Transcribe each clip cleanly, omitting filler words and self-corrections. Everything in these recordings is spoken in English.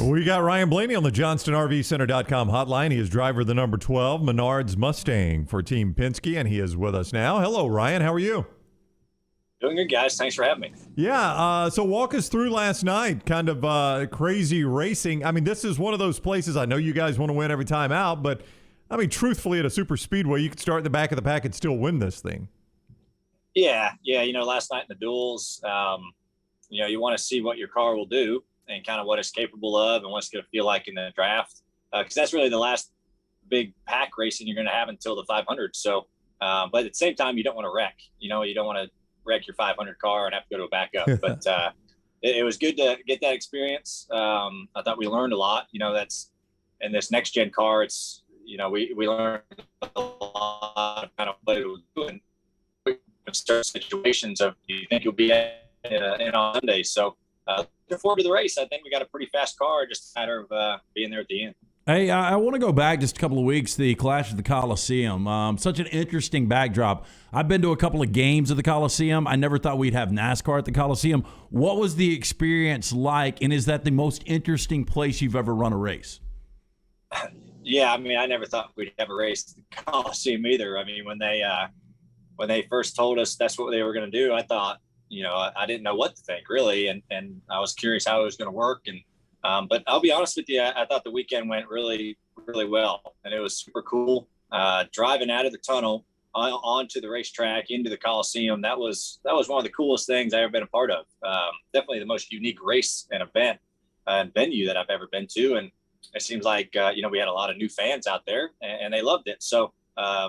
We got Ryan Blaney on the JohnstonRVCenter.com hotline. He is driver of the number 12 Menards Mustang for Team Penske, and he is with us now. Hello, Ryan. How are you? Doing good, guys. Thanks for having me. Yeah, so walk us through last night, kind of crazy racing. I mean, this is one of those places, I know you guys want to win every time out, but, I mean, truthfully, at a super speedway, you could start in the back of the pack and still win this thing. Yeah. Last night in the duels, you want to see what your car will do and kind of what it's capable of and what it's going to feel like in the draft, because that's really the last big pack racing you're going to have until the 500. So, but at the same time, you don't want to wreck. You don't want to wreck your 500 car and have to go to a backup. But it was good to get that experience. I thought we learned a lot. That's in this next gen car. It's we learned a lot of kind of what it was doing. Certain situations of you think you'll be in on Sunday. So looking forward to the race. I think we got a pretty fast car. Just a matter of being there at the end. Hey, I want to go back just a couple of weeks, the Clash of the Coliseum. Such an interesting backdrop. I've been to a couple of games of the Coliseum. I never thought we'd have NASCAR at the Coliseum. What was the experience like, and is that the most interesting place you've ever run a race? Yeah, I mean, I never thought we'd have a race at the Coliseum either. I mean, when they first told us that's what they were going to do, I thought, I didn't know what to think, really, and I was curious how it was going to work. And but I'll be honest with you, I thought the weekend went really, really well, and it was super cool. Driving out of the tunnel onto the racetrack into the Coliseum, that was one of the coolest things I've ever been a part of. Definitely the most unique race and event and venue that I've ever been to, and it seems like we had a lot of new fans out there, and they loved it. So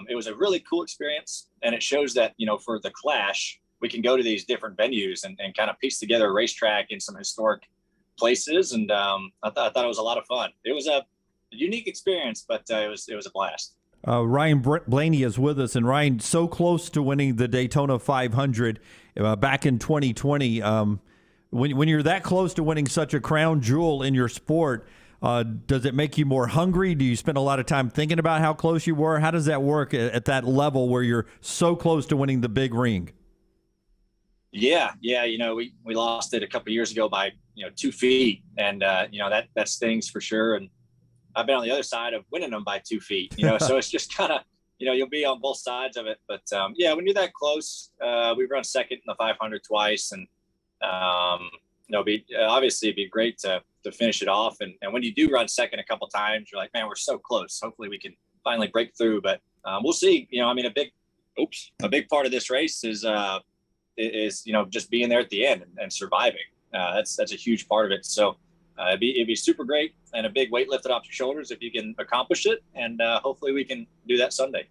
it was a really cool experience, and it shows that for the Clash, we can go to these different venues and kind of piece together a racetrack in some historic places, and I thought it was a lot of fun. It was a unique experience, but it was a blast. Ryan Blaney is with us, and Ryan, so close to winning the Daytona 500 back in 2020. When you're that close to winning such a crown jewel in your sport, does it make you more hungry? Do you spend a lot of time thinking about how close you were? How does that work at that level where you're so close to winning the big ring? Yeah. We lost it a couple of years ago by 2 feet, and that stings for sure. And I've been on the other side of winning them by 2 feet. So it's just kind of you'll be on both sides of it. But when you're that close, we've run second in the 500 twice, and obviously it'd be great to finish it off. And when you do run second a couple times, you're like, man, we're so close. Hopefully we can finally break through. But we'll see. A big part of this race is just being there at the end and surviving. That's a huge part of it. So it'd be super great and a big weight lifted off your shoulders if you can accomplish it. And hopefully we can do that Sunday.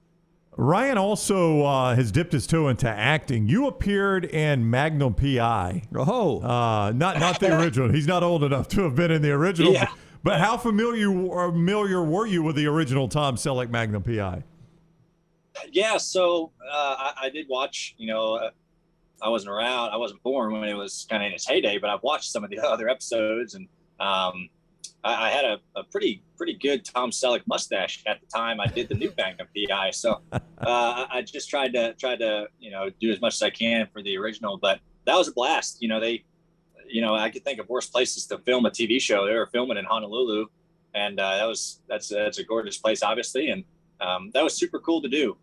Ryan also has dipped his toe into acting. You appeared in Magnum P.I. Oh, not the original. He's not old enough to have been in the original. Yeah. But how familiar were you with the original Tom Selleck Magnum P.I.? Yeah, so I did watch. I wasn't around. I wasn't born when it was kind of in its heyday, but I've watched some of the other episodes, and I had a pretty good Tom Selleck mustache at the time I did the new Magnum PI. So I just tried to do as much as I can for the original, but that was a blast. I could think of worse places to film a TV show. They were filming in Honolulu, and that's a gorgeous place, obviously, and that was super cool to do.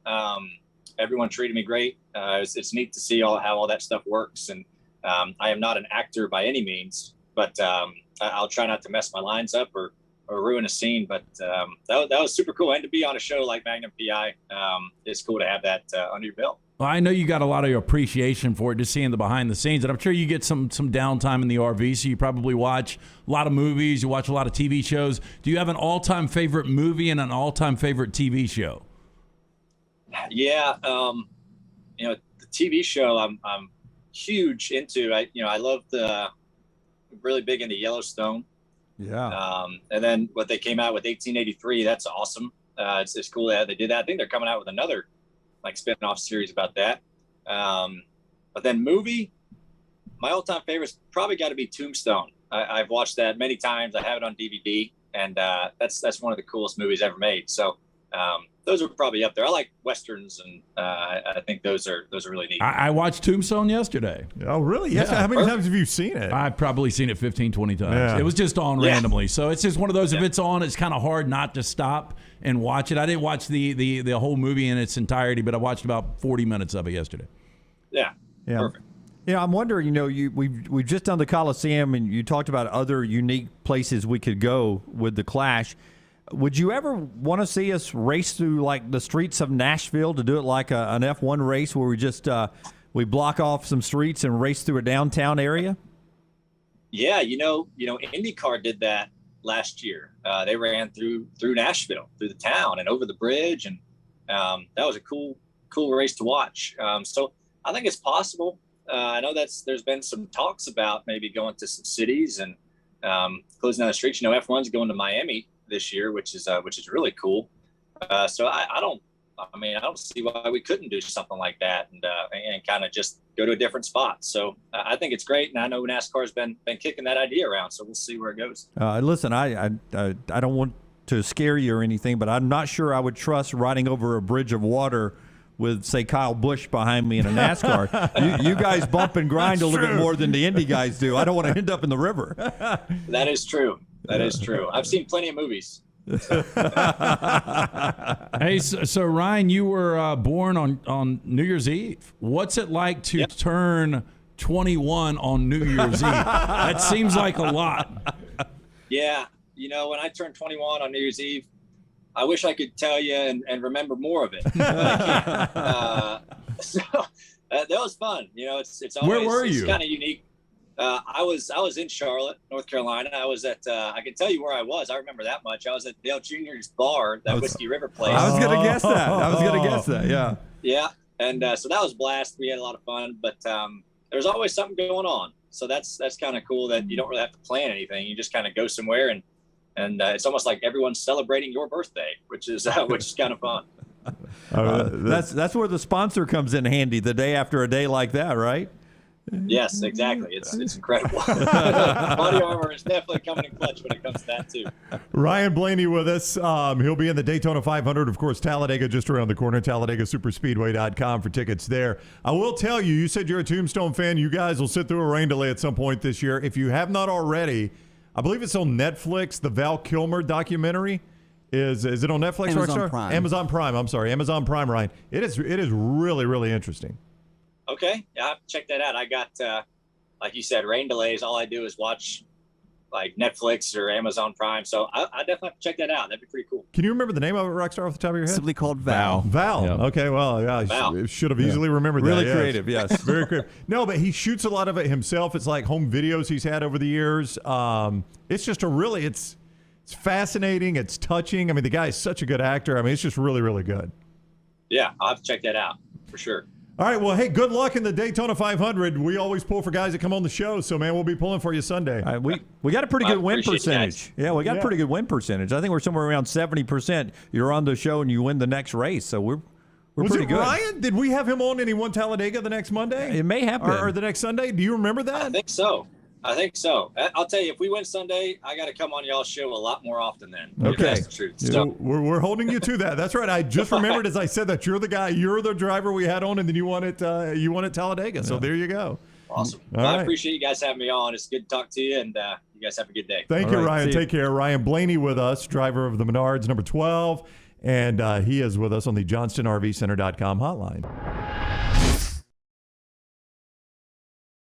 Everyone treated me great. It's neat to see how all that stuff works. And I am not an actor by any means, but I'll try not to mess my lines up or ruin a scene. But that was super cool. And to be on a show like Magnum PI, it's cool to have that under your belt. Well, I know you got a lot of appreciation for it, just seeing the behind the scenes, and I'm sure you get some downtime in the RV, so you probably watch a lot of movies, you watch a lot of TV shows. Do you have an all-time favorite movie and an all-time favorite TV show? Yeah, the TV show I'm huge into. I love really big into Yellowstone. Yeah. And then what they came out with 1883, that's awesome. It's cool that they did that. I think they're coming out with another spin-off series about that. But then movie, my all-time favorite's probably got to be Tombstone. I've watched that many times. I have it on DVD, and that's one of the coolest movies ever made. So those are probably up there. I like Westerns, and I think those are really neat. I watched Tombstone yesterday. Oh, really? Yes. How many times have you seen it? I've probably seen it 15, 20 times. Yeah. It was just on randomly. So it's just one of those, if it's on, it's kind of hard not to stop and watch it. I didn't watch the whole movie in its entirety, but I watched about 40 minutes of it yesterday. Yeah. Perfect. Yeah, I'm wondering, we've just done the Coliseum, and you talked about other unique places we could go with the Clash. Would you ever want to see us race through like the streets of Nashville to do it like an F1 race where we just we block off some streets and race through a downtown area? Yeah, IndyCar did that last year. They ran through Nashville, through the town and over the bridge, and that was a cool race to watch. So I think it's possible. I know there's been some talks about maybe going to some cities and closing down the streets. F1's going to Miami this year, which is really cool. So I don't see why we couldn't do something like that and kind of just go to a different spot. So I think it's great, and I know NASCAR's been kicking that idea around. So we'll see where it goes. Listen, I don't want to scare you or anything, but I'm not sure I would trust riding over a bridge of water with, say, Kyle Busch behind me in a NASCAR. you guys bump and grind a little bit more than the Indy guys do. I don't want to end up in the river. That is true. That is true. I've seen plenty of movies. So. Hey, so Ryan, you were born on New Year's Eve. What's it like to turn 21 on New Year's Eve? That seems like a lot. Yeah. When I turned 21 on New Year's Eve, I wish I could tell you and remember more of it. But I can't. So that was fun. It's always, where were you? It's kind of unique. I was in Charlotte, North Carolina. I was at I can tell you where I was. I remember that much. I was at Dale Jr.'s bar, that Whiskey River place. I was gonna guess that. Yeah. Yeah, and so that was a blast. We had a lot of fun, but there's always something going on. So that's kind of cool that you don't really have to plan anything. You just kind of go somewhere and it's almost like everyone's celebrating your birthday, which is kind of fun. That's where the sponsor comes in handy. The day after a day like that, right? Yes, exactly. It's incredible. Body armor is definitely coming in clutch when it comes to that too. Ryan Blaney with us. He'll be in the Daytona 500, of course. Talladega just around the corner. TalladegaSuperspeedway.com for tickets there. I will tell you. You said you're a Tombstone fan. You guys will sit through a rain delay at some point this year. If you have not already, I believe it's on Netflix. The Val Kilmer documentary is it on Netflix? Amazon Prime. Amazon Prime. I'm sorry, Amazon Prime. Ryan, it is really, really interesting. Okay, yeah, I have to check that out. I got, like you said, rain delays. All I do is watch like Netflix or Amazon Prime. So I definitely have to check that out. That'd be pretty cool. Can you remember the name of it, Rockstar, off the top of your head? Simply called Val. Val. Yep. Okay, well, yeah, Val. Should have easily remembered that. Really creative, yes. Very creative. No, but he shoots a lot of it himself. It's like home videos he's had over the years. It's just it's fascinating. It's touching. I mean, the guy is such a good actor. I mean, it's just really, really good. Yeah, I'll have to check that out for sure. All right, well, hey, good luck in the Daytona 500. We always pull for guys that come on the show, so, man, we'll be pulling for you Sunday. We got a pretty good win That. percentage. Yeah, we got a pretty good win percentage. I think we're somewhere around 70%. You're on the show and you win the next race, so we're pretty good. Ryan? Did we have him on and he won Talladega the next Monday? It may have been. Or the next Sunday? Do you remember that? I think so. I'll tell you, if we win Sunday, I got to come on y'all's show a lot more often then. Okay. That's the truth. So we're holding you to that. That's right. I just remembered as I said that you're the driver we had on, and then you won at Talladega. So there you go. Awesome. All I right. appreciate you guys having me on. It's good to talk to you, and you guys have a good day. Thank you, right, Ryan. see you. Take care. Ryan Blaney with us, driver of the Menards, number 12, and he is with us on the JohnstonRVCenter.com hotline.